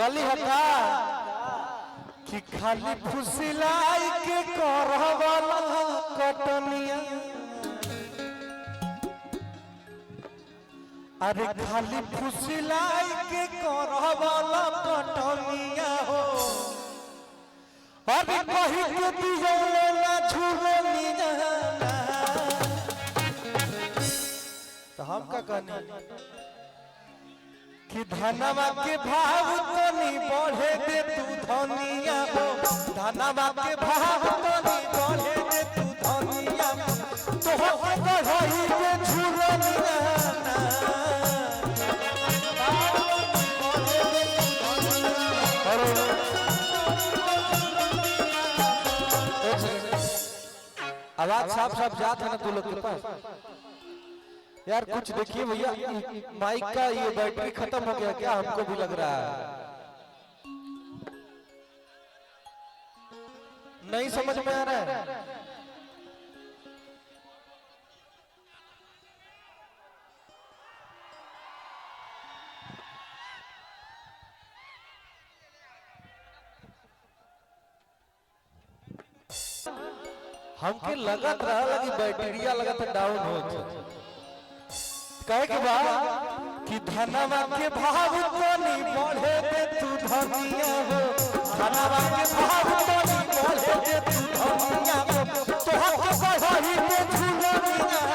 कली हटा कि खाली फुसिलाई के करवाला कटनिया अरे खाली फुसिलाई के करवाला कटनिया हो अरे कही के दियो ना झुरनिया तो हम का कहनी कि धनवा के भाव तनी बढ़े दे तू धनिया हो धनवा के भाव तनी बढ़े दे तू धनिया तो हो बढ़ई के झुरनिया आवाज साफ साफ जात है ना तू लोग के पास यार कुछ देखिए भैया माइक का ये बैटरी खत्म हो गया क्या हमको भी लग रहा है नहीं समझ में आ रहा है हमके लगत रहा कि बैटरिया लगत डाउन हो कहे के बाद कि धनवा के भाव तनी बढ़े दे तू धनिया हो धनवा के भाव तनी बढ़े दे तू धनिया हो तो हम बढ़ई के झुलनिया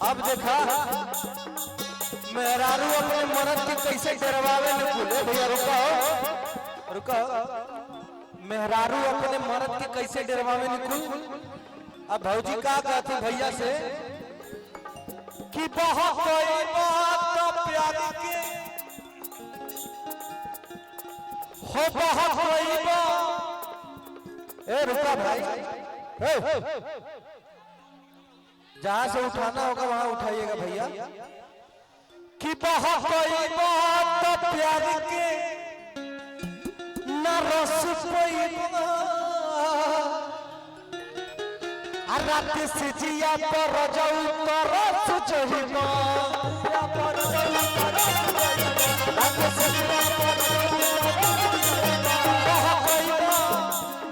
अब देखा मेहरारू अपने मरद के कैसे डरवावे न खुले भैया रुको रुको मेहरारू अपने मरद के कैसे डरवावे न खुल अब भौजी का कहते भैया से कि बहुत कोई बात तो प्यार के हो बहुत कोई बात ए रुको भाई जहां से उठाना होगा वहां उठाइएगा भैया कि बहुत कोई बात तो प्यार के न रस कोई रात से जिया पर जाऊ तो रस चाहिए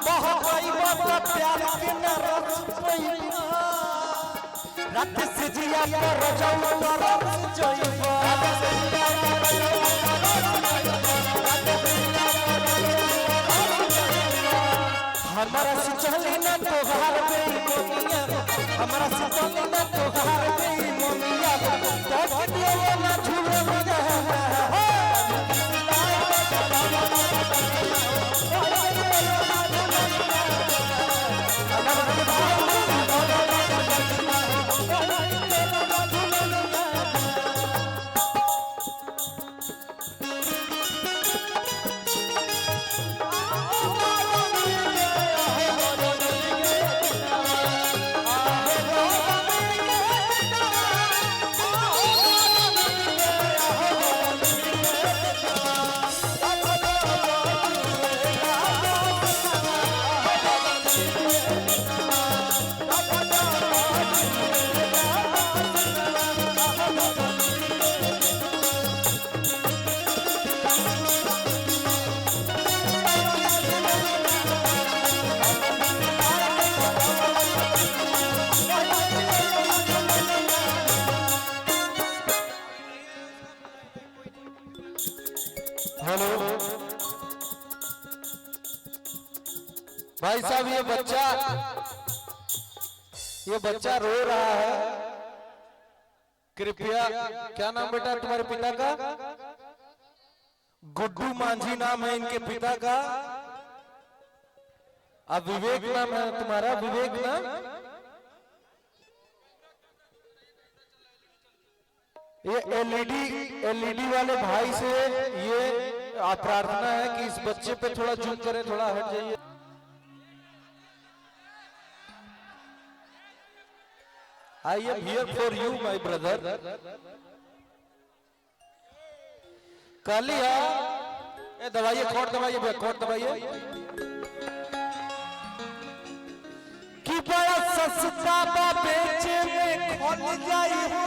बहुत कोई बात प्यार के न रस कोई रात से जिया पर जाऊ तो रस चाहिए हमारा से चले ना तो हार गई मोनिया हमारा से चले ना तो हार गई मोनिया तो दियो ना झूलो मजा हेलो भाई साहब ये बच्चा रो रहा है, कृपया क्या नाम बेटा तुम्हारे पिता का? गुड्डू मांझी नाम है इनके पिता का। अब विवेक नाम है तुम्हारा, विवेक नाम। ये एलईडी वाले भाई से ये प्रार्थना है कि इस बच्चे पे थोड़ा जूम करें, थोड़ा हट जाइए। I am here for you my brother. कालिया ये दबाइए, कोट दबाइए भैया, कोट दबाइए। कि बड़ा सस्ता बा बेचे में खोल जाई हो,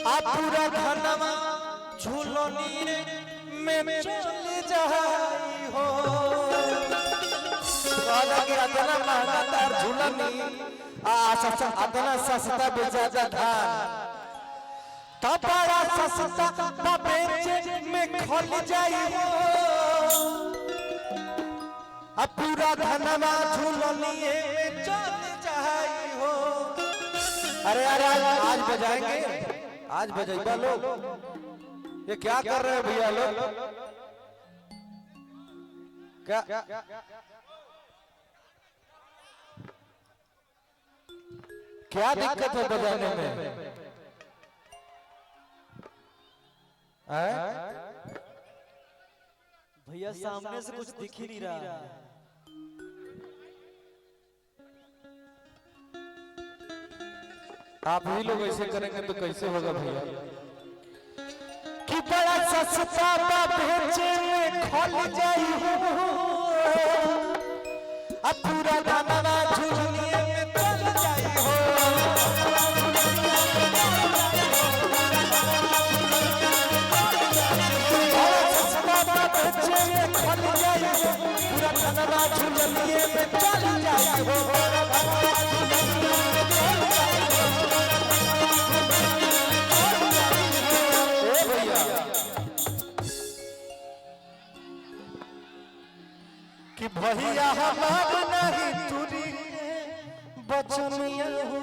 आप पूरा धनवा झूलनी में चल जाई हो। अदना महंगा तार झूलनी अदना सस्ता बेचा जा धान, तब बड़ा सस्ता बेचे में खोल जाई हो, अब पूरा धनवा झूलनी में चल जाई हो। अरे यार आज बजाएंगे, आज बजाइबा लोग। ये क्या कर रहे हैं भैया लोग? क्या क्या दिक्कत है बजाने में? भैया सामने से कुछ दिख ही नहीं रहा है। आप ही लोग ऐसे करेंगे तो कैसे होगा भैया? कि बड़ा सस्ता बा बेचे में खोल जाई हो, अब पूरा दाना झूलनी में चल जाई हो। बड़ा सस्ता बा बेचे में खोल जाई हो, पूरा दाना झूलनी में चल जाई हो। कि भैया हमार नहीं तुरी बचनिया हो,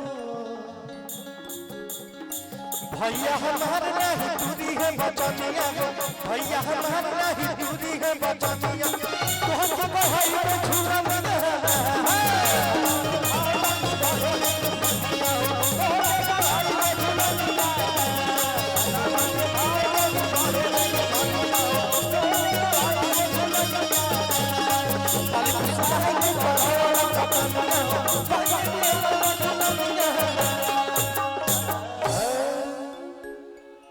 भैया हमार नहीं तुरी है बचनिया हो, भैया हमार नहीं तुरी है बचनिया।